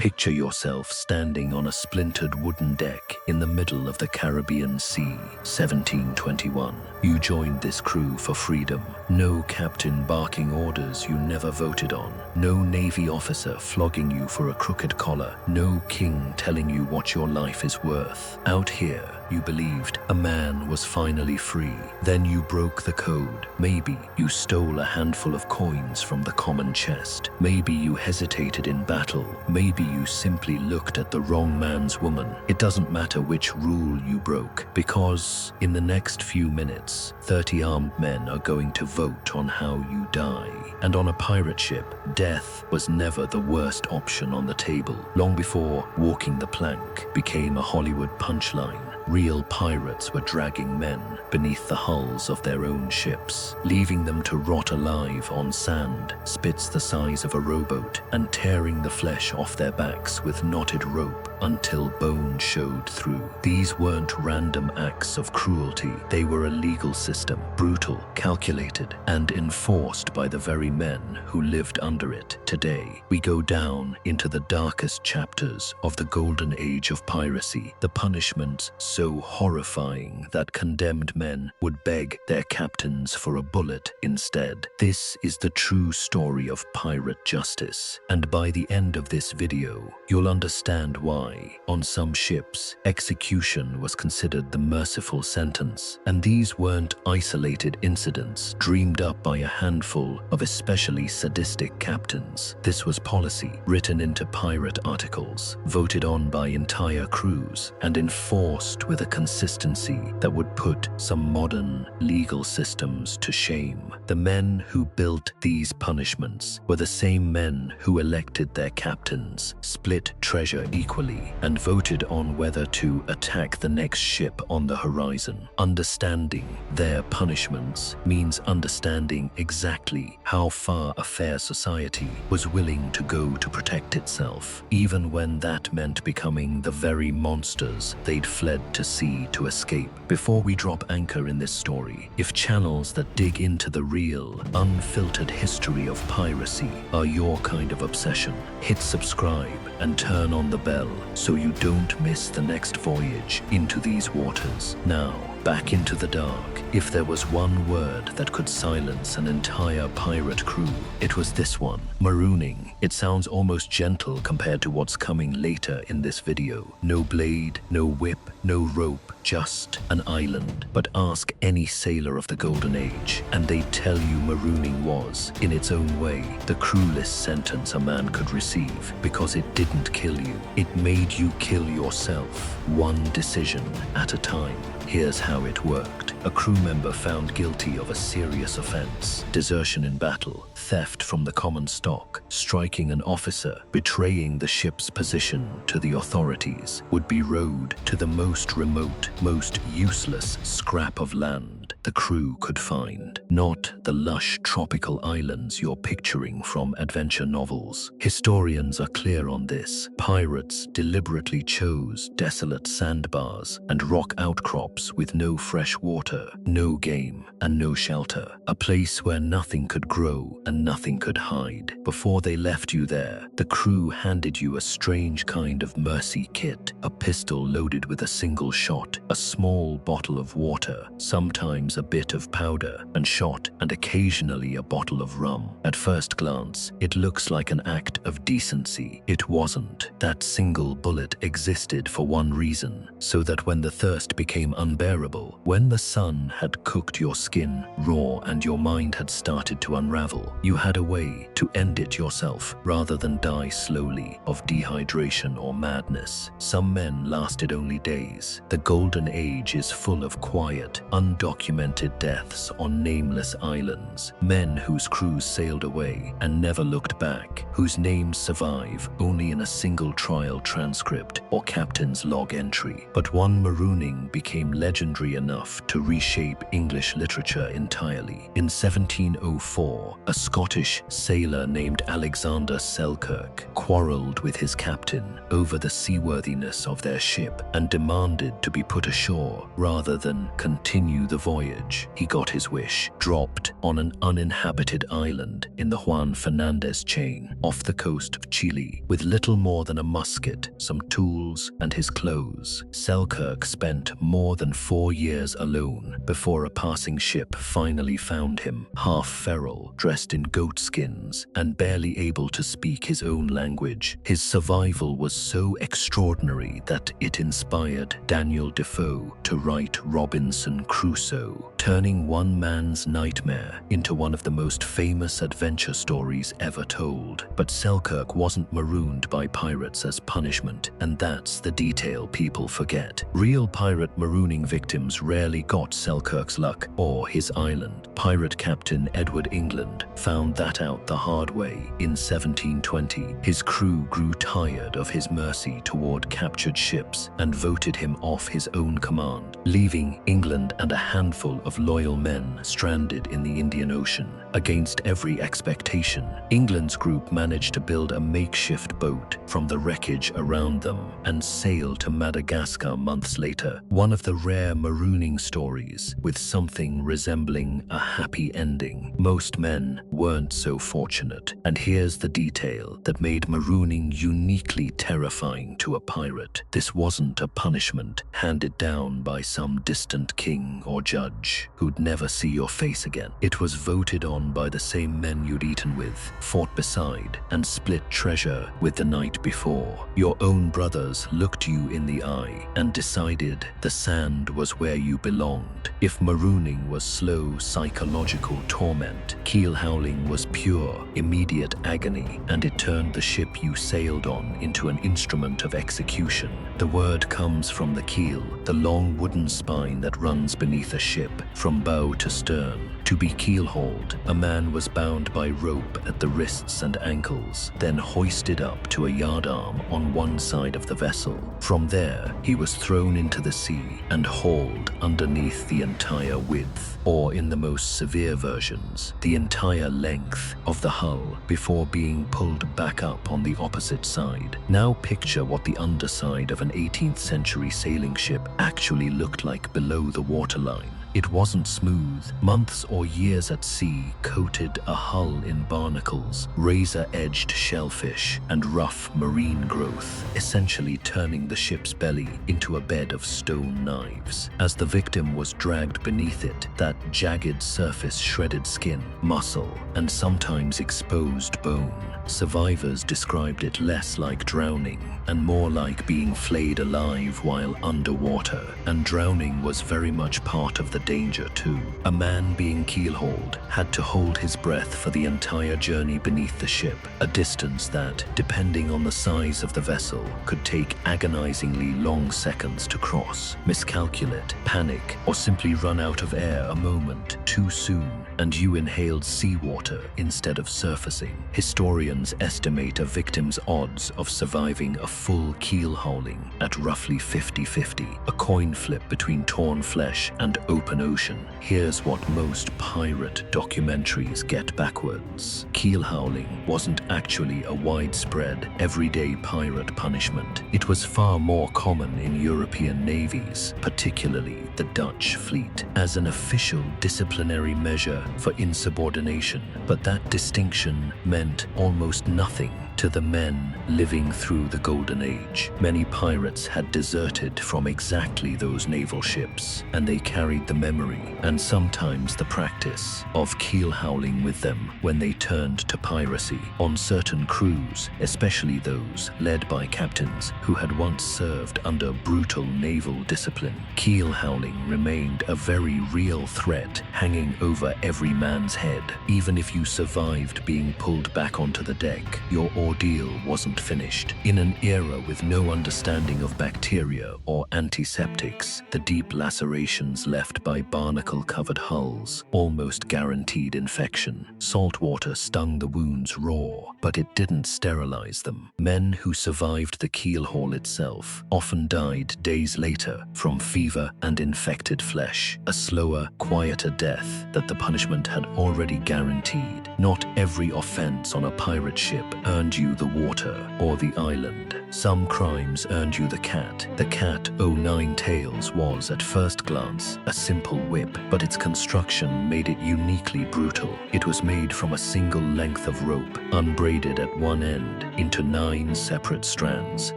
Picture yourself standing on a splintered wooden deck in the middle of the Caribbean Sea, 1721. You joined this crew for freedom. No captain barking orders you never voted on. No Navy officer flogging you for a crooked collar. No king telling you what your life is worth. Out here, you believed a man was finally free. Then you broke the code. Maybe you stole a handful of coins from the common chest. Maybe you hesitated in battle. Maybe you simply looked at the wrong man's woman. It doesn't matter which rule you broke, because in the next few minutes, 30 armed men are going to vote on how you die. And on a pirate ship, death was never the worst option on the table. Long before walking the plank became a Hollywood punchline, real pirates were dragging men beneath the hulls of their own ships, leaving them to rot alive on sand, spits the size of a rowboat, and tearing the flesh off their backs with knotted rope until bone showed through. These weren't random acts of cruelty. They were a legal system, brutal, calculated, and enforced by the very men who lived under it. Today, we go down into the darkest chapters of the Golden Age of Piracy, the punishments so horrifying that condemned men would beg their captains for a bullet instead. This is the true story of pirate justice, and by the end of this video, you'll understand why. On some ships, execution was considered the merciful sentence, and these weren't isolated incidents dreamed up by a handful of especially sadistic captains. This was policy written into pirate articles, voted on by entire crews, and enforced with a consistency that would put some modern legal systems to shame. The men who built these punishments were the same men who elected their captains, split treasure equally, and voted on whether to attack the next ship on the horizon. Understanding their punishments means understanding exactly how far a fair society was willing to go to protect itself, even when that meant becoming the very monsters they'd fled to sea to escape. Before we drop anchor in this story, if channels that dig into the real, unfiltered history of piracy are your kind of obsession, hit subscribe and turn on the bell so you don't miss the next voyage into these waters. Now, back into the dark. If there was one word that could silence an entire pirate crew, it was this one: marooning. It sounds almost gentle compared to what's coming later in this video. No blade, no whip, no rope, just an island. But ask any sailor of the Golden Age, and they'd tell you marooning was, in its own way, the cruelest sentence a man could receive, because it didn't kill you. It made you kill yourself, one decision at a time. Here's how it worked. A crew member found guilty of a serious offense: desertion in battle, theft from the common stock, striking an officer, betraying the ship's position to the authorities, would be rowed to the most remote, most useless scrap of land the crew could find. Not the lush tropical islands you're picturing from adventure novels. Historians are clear on this. Pirates deliberately chose desolate sandbars and rock outcrops with no fresh water, no game, and no shelter. A place where nothing could grow and nothing could hide. Before they left you there, the crew handed you a strange kind of mercy kit: a pistol loaded with a single shot, a small bottle of water, sometimes a bit of powder and shot, and occasionally a bottle of rum. At first glance, it looks like an act of decency. It wasn't. That single bullet existed for one reason: so that when the thirst became unbearable, when the sun had cooked your skin raw and your mind had started to unravel, you had a way to end it yourself rather than die slowly of dehydration or madness. Some men lasted only days. The Golden Age is full of quiet, undocumented deaths on nameless islands. Men whose crews sailed away and never looked back, whose names survive only in a single trial transcript or captain's log entry. But one marooning became legendary enough to reshape English literature entirely. In 1704, a Scottish sailor named Alexander Selkirk quarreled with his captain over the seaworthiness of their ship and demanded to be put ashore rather than continue the voyage. He got his wish, dropped on an uninhabited island in the Juan Fernandez chain off the coast of Chile with little more than a musket, some tools, and his clothes. Selkirk spent more than 4 years alone before a passing ship finally found him, half feral, dressed in goat skins, and barely able to speak his own language. His survival was so extraordinary that it inspired Daniel Defoe to write Robinson Crusoe, turning one man's nightmare into one of the most famous adventure stories ever told. But Selkirk wasn't marooned by pirates as punishment, and that's the detail people forget. Real pirate marooning victims rarely got Selkirk's luck or his island. Pirate captain Edward England found that out the hard way. In 1720, his crew grew tired of his mercy toward captured ships and voted him off his own command, leaving England and a handful of loyal men stranded in the Indian Ocean. Against every expectation, England's group managed to build a makeshift boat from the wreckage around them and sail to Madagascar months later. One of the rare marooning stories with something resembling a happy ending. Most men weren't so fortunate, and here's the detail that made marooning uniquely terrifying to a pirate. This wasn't a punishment handed down by some distant king or judge who'd never see your face again. It was voted on by the same men you'd eaten with, fought beside, and split treasure with the night before. Your own brothers looked you in the eye and decided the sand was where you belonged. If marooning was slow psychological torment, keelhauling was pure, immediate agony, and it turned the ship you sailed on into an instrument of execution. The word comes from the keel, the long wooden spine that runs beneath a ship from bow to stern. To be keel-hauled, a man was bound by rope at the wrists and ankles, then hoisted up to a yardarm on one side of the vessel. From there, he was thrown into the sea and hauled underneath the entire width, or in the most severe versions, the entire length of the hull before being pulled back up on the opposite side. Now picture what the underside of an 18th century sailing ship actually looked like below the waterline. It wasn't smooth. Months or years at sea coated a hull in barnacles, razor-edged shellfish, and rough marine growth, essentially turning the ship's belly into a bed of stone knives. As the victim was dragged beneath it, that jagged surface shredded skin, muscle, and sometimes exposed bone. Survivors described it less like drowning and more like being flayed alive while underwater, and drowning was very much part of the danger too. A man being keel-hauled had to hold his breath for the entire journey beneath the ship, a distance that, depending on the size of the vessel, could take agonizingly long seconds to cross. Miscalculate, panic, or simply run out of air a moment too soon, and you inhaled seawater instead of surfacing. Historians estimate a victim's odds of surviving a full keel-hauling at roughly 50-50, a coin flip between torn flesh and open ocean. Here's what most pirate documentaries get backwards. Keel-hauling wasn't actually a widespread, everyday pirate punishment. It was far more common in European navies, particularly the Dutch fleet, as an official disciplinary measure for insubordination. But that distinction meant almost nothing to the men living through the Golden Age. Many pirates had deserted from exactly those naval ships, and they carried the memory, and sometimes the practice, of keel-hauling with them when they turned to piracy. On certain crews, especially those led by captains who had once served under brutal naval discipline, keel-hauling remained a very real threat hanging over every man's head. Even if you survived being pulled back onto the deck, your ordeal wasn't finished. In an era with no understanding of bacteria or antiseptics, the deep lacerations left by barnacle-covered hulls almost guaranteed infection. Salt water stung the wounds raw, but it didn't sterilize them. Men who survived the keel-haul itself often died days later from fever and infected flesh, a slower, quieter death that the punishment had already guaranteed. Not every offense on a pirate ship earned you the water or the island. Some crimes earned you the cat. The cat o' 9 tails was, at first glance, a simple whip, but its construction made it uniquely brutal. It was made from a single length of rope, unbraided at one end, into 9 separate strands,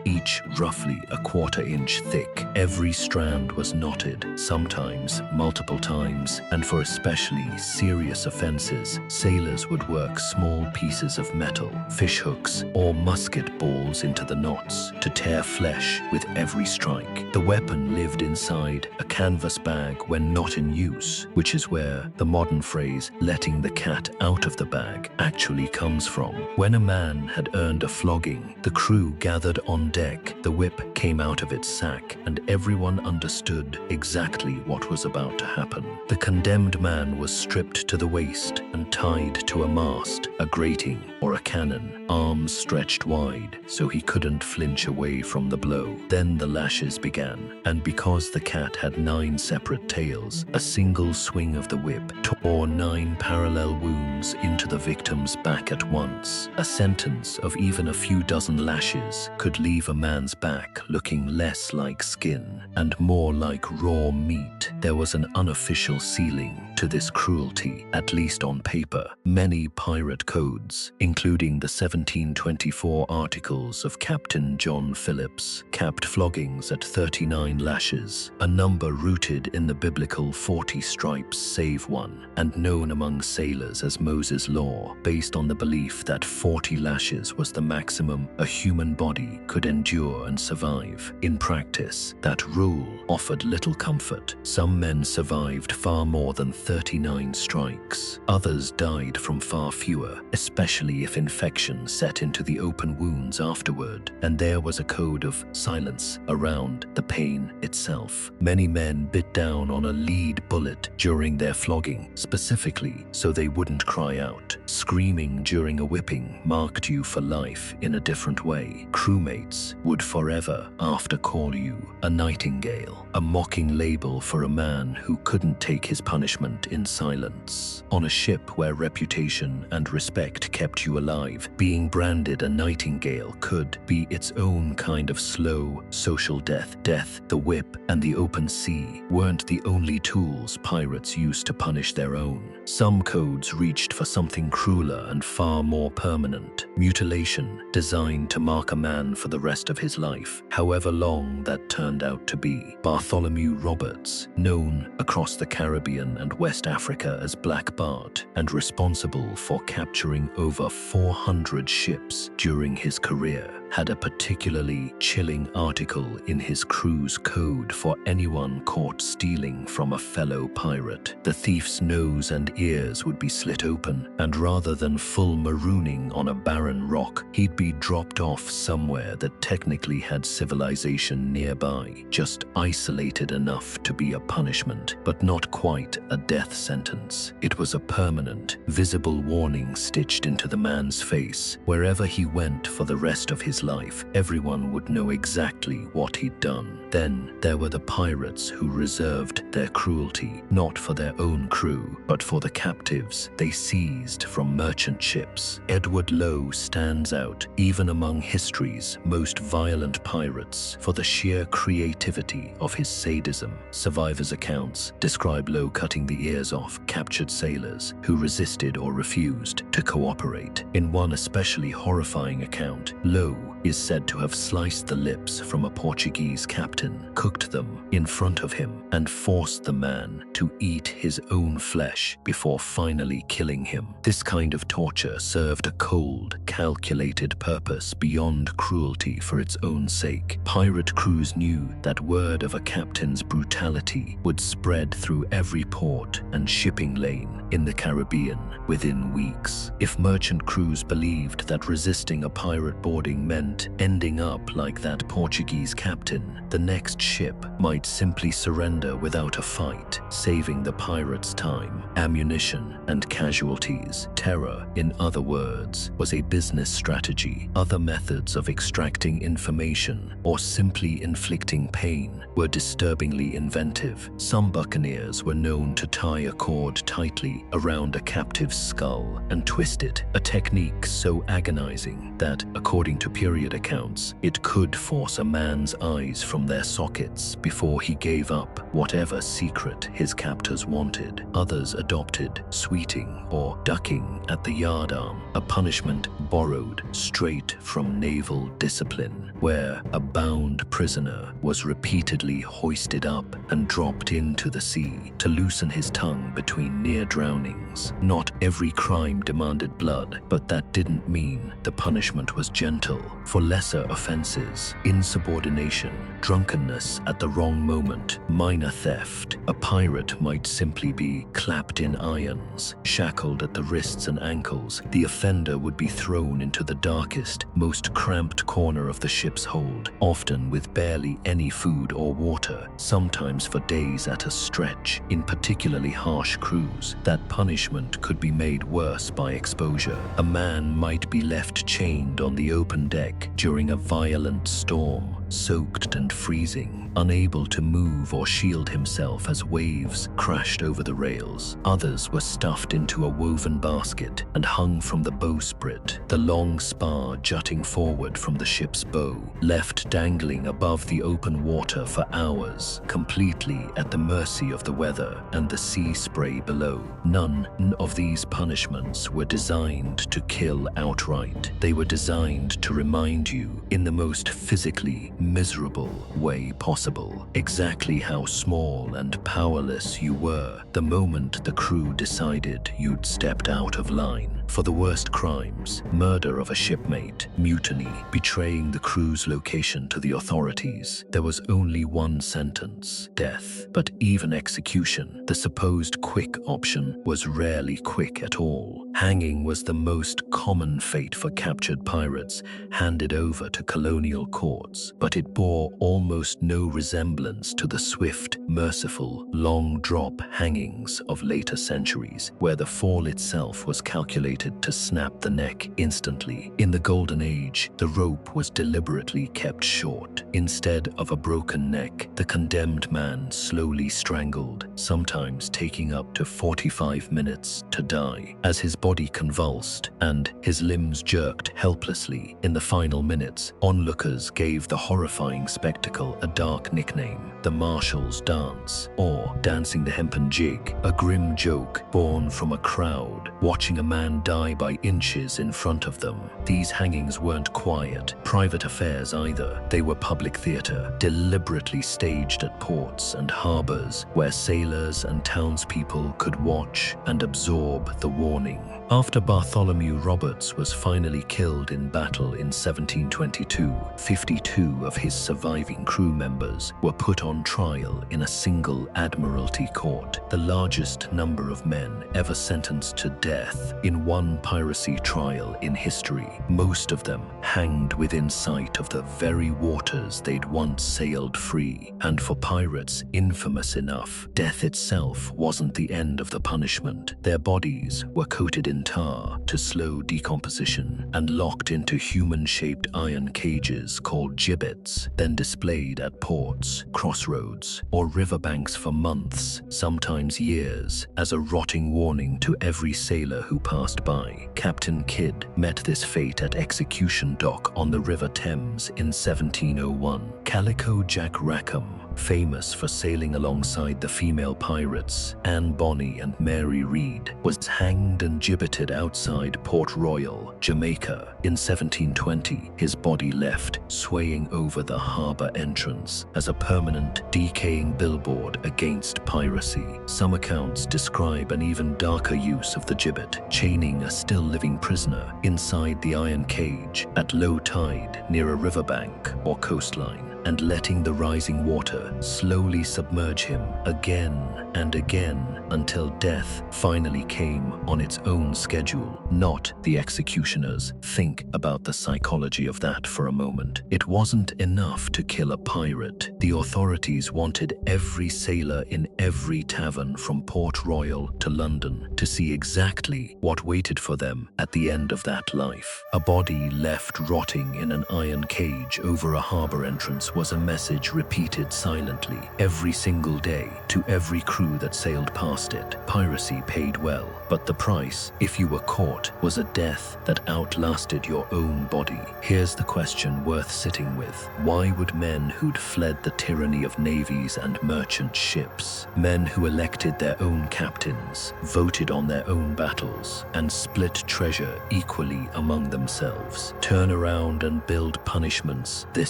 each roughly a 1/4 inch thick. Every strand was knotted, sometimes multiple times, and for especially serious offenses, sailors would work small pieces of metal, fishhooks, or musket balls into the knots to tear flesh with every strike. The weapon lived inside a canvas bag when not in use, which is where the modern phrase "letting the cat out of the bag" actually comes from. When a man had earned a flogging, the crew gathered on deck, the whip came out of its sack, and everyone understood exactly what was about to happen. The condemned man was stripped to the waist and tied to a mast, a grating, or a cannon, arms stretched wide so he couldn't flinch away from the blow. Then the lashes began, and because the cat had 9 separate tails, a single swing of the whip tore 9 parallel wounds into the victim's back at once. A sentence of even a few dozen lashes could leave a man's back looking less like skin and more like raw meat. There was an unofficial ceiling to this cruelty, at least on paper. Many pirate codes, including the 1724 articles of Captain John Phillips, capped floggings at 39 lashes, a number rooted in the biblical 40 stripes save one, and known among sailors as Moses' Law, based on the belief that 40 lashes was the maximum a human body could endure and survive. In practice, that rule offered little comfort. Some men survived far more than 39 strikes. Others died from far fewer, especially if infection set into the open wounds afterward, and there was a code of silence around the pain itself. Many men bit down on a lead bullet during their flogging, specifically so they wouldn't cry out. Screaming during a whipping marked you for life in a different way. Crewmates would forever after call you a nightingale, a mocking label for a man who couldn't take his punishment in silence. On a ship where reputation and respect kept you alive, being branded a nightingale could be its own kind of slow, social death. Death, the whip, and the open sea weren't the only tools pirates used to punish their own. Some codes reached for something crueler and far more permanent: mutilation, designed to mark a man for the rest of his life, however long that turned out to be. Bartholomew Roberts, known across the Caribbean and West Africa as Black Bart, and responsible for capturing over 400 ships during his career, had a particularly chilling article in his crew's code for anyone caught stealing from a fellow pirate. The thief's nose and ears would be slit open, and rather than full marooning on a barren rock, he'd be dropped off somewhere that technically had civilization nearby, just isolated enough to be a punishment, but not quite a death sentence. It was a permanent, visible warning stitched into the man's face. Wherever he went for the rest of his life, everyone would know exactly what he'd done. Then there were the pirates who reserved their cruelty, not for their own crew, but for the captives they seized from merchant ships. Edward Lowe stands out, even among history's most violent pirates, for the sheer creativity of his sadism. Survivors' accounts describe Lowe cutting the ears off captured sailors who resisted or refused to cooperate. In one especially horrifying account, Lowe is said to have sliced the lips from a Portuguese captain, cooked them in front of him, and forced the man to eat his own flesh before finally killing him. This kind of torture served a cold, calculated purpose beyond cruelty for its own sake. Pirate crews knew that word of a captain's brutality would spread through every port and shipping lane in the Caribbean within weeks. If merchant crews believed that resisting a pirate boarding meant ending up like that Portuguese captain, the next ship might simply surrender without a fight, saving the pirates time, ammunition, and casualties. Terror, in other words, was a business strategy. Other methods of extracting information or simply inflicting pain were disturbingly inventive. Some buccaneers were known to tie a cord tightly around a captive's skull and twist it, a technique so agonizing that, according to period accounts, it could force a man's eyes from their sockets before he gave up whatever secret his captors wanted. Others adopted sweeting or ducking at the yardarm, a punishment borrowed straight from naval discipline, where a bound prisoner was repeatedly hoisted up and dropped into the sea to loosen his tongue between near drownings. Not every crime demanded blood, but that didn't mean the punishment was gentle. For lesser offenses, insubordination, drunkenness at the wrong moment, minor theft, a pirate might simply be clapped in irons, shackled at the wrists and ankles. The offender would be thrown into the darkest, most cramped corner of the ship's hold, often with barely any food or water, sometimes for days at a stretch. In particularly harsh crews, that punishment could be made worse by exposure. A man might be left chained on the open deck during a violent storm, soaked and freezing, unable to move or shield himself as waves crashed over the rails. Others were stuffed into a woven basket and hung from the bowsprit, the long spar jutting forward from the ship's bow, left dangling above the open water for hours, completely at the mercy of the weather and the sea spray below. None of these punishments were designed to kill outright. They were designed to remind you, in the most physically miserable way possible, exactly how small and powerless you were the moment the crew decided you'd stepped out of line. For the worst crimes, murder of a shipmate, mutiny, betraying the crew's location to the authorities, there was only one sentence: death. But even execution, the supposed quick option, was rarely quick at all. Hanging was the most common fate for captured pirates handed over to colonial courts, but it bore almost no resemblance to the swift, merciful, long drop hangings of later centuries, where the fall itself was calculated to snap the neck instantly. In the Golden Age, the rope was deliberately kept short. Instead of a broken neck, the condemned man slowly strangled, sometimes taking up to 45 minutes to die. As his body convulsed and his limbs jerked helplessly in the final minutes, onlookers gave the horrifying spectacle a dark nickname: the Marshal's Dance, or Dancing the Hempen Jig, a grim joke born from a crowd watching a man die by inches in front of them. These hangings weren't quiet, private affairs either. They were public theater, deliberately staged at ports and harbors, where sailors and townspeople could watch and absorb the warning. After Bartholomew Roberts was finally killed in battle in 1722, 52 of his surviving crew members were put on trial in a single admiralty court, the largest number of men ever sentenced to death in one piracy trial in history, most of them hanged within sight of the very waters they'd once sailed free. And for pirates infamous enough, death itself wasn't the end of the punishment. Their bodies were coated in tar to slow decomposition and locked into human-shaped iron cages called gibbets, then displayed at ports, crossroads, or riverbanks for months, sometimes years, as a rotting warning to every sailor who passed by. Captain Kidd met this fate at Execution Dock on the River Thames in 1701. Calico Jack Rackham, famous for sailing alongside the female pirates Anne Bonny and Mary Read, was hanged and gibbeted outside Port Royal, Jamaica. In 1720, his body left swaying over the harbor entrance as a permanent, decaying billboard against piracy. Some accounts describe an even darker use of the gibbet, chaining a still-living prisoner inside the iron cage at low tide near a riverbank or coastline, and letting the rising water slowly submerge him again and again until death finally came on its own schedule, not the executioner's. Think about the psychology of that for a moment. It wasn't enough to kill a pirate. The authorities wanted every sailor in every tavern from Port Royal to London to see exactly what waited for them at the end of that life. A body left rotting in an iron cage over a harbor entrance was a message repeated silently every single day to every crew that sailed past it. Piracy paid well, but the price, if you were caught, was a death that outlasted your own body. Here's the question worth sitting with. Why would men who'd fled the tyranny of navies and merchant ships, men who elected their own captains, voted on their own battles, and split treasure equally among themselves, turn around and build punishments this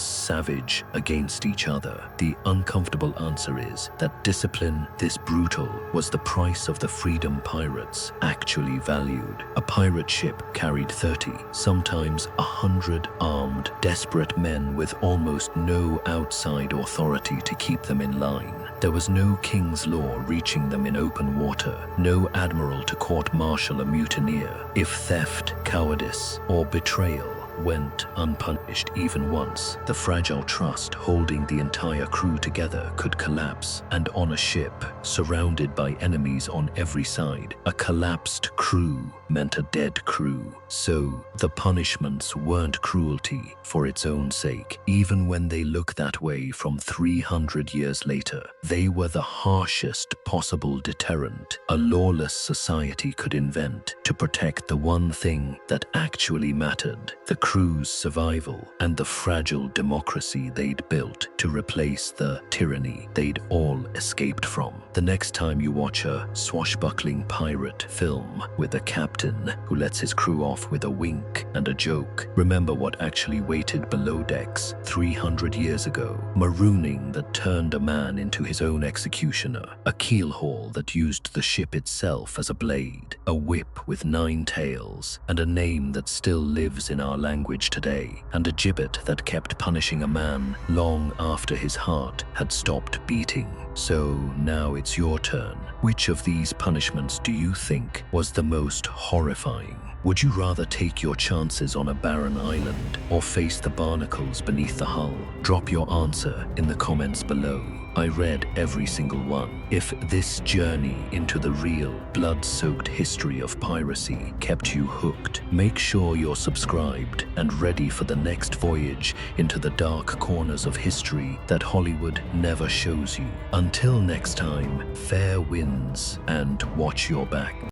savage against each other? The uncomfortable answer is that discipline this brutal was the price of the freedom pirates actually valued. A pirate ship carried 30, sometimes 100 armed, desperate men with almost no outside authority to keep them in line. There was no king's law reaching them in open water, no admiral to court-martial a mutineer if theft, cowardice, or betrayal went unpunished even once. The fragile trust holding the entire crew together could collapse, and on a ship surrounded by enemies on every side, a collapsed crew meant a dead crew. So the punishments weren't cruelty for its own sake, even when they look that way from 300 years later. They were the harshest possible deterrent a lawless society could invent to protect the one thing that actually mattered: the crew's survival and the fragile democracy they'd built to replace the tyranny they'd all escaped from. The next time you watch a swashbuckling pirate film with a captain who lets his crew off with a wink and a joke, remember what actually waited below decks 300 years ago. Marooning that turned a man into his own executioner, a keelhaul that used the ship itself as a blade, a whip with 9 tails, and a name that still lives in our language today, and a gibbet that kept punishing a man long after his heart had stopped beating. So now it's your turn. Which of these punishments do you think was the most horrifying? Would you rather take your chances on a barren island or face the barnacles beneath the hull? Drop your answer in the comments below. I read every single one. If this journey into the real, blood-soaked history of piracy kept you hooked, make sure you're subscribed and ready for the next voyage into the dark corners of history that Hollywood never shows you. Until next time, fair winds and watch your back.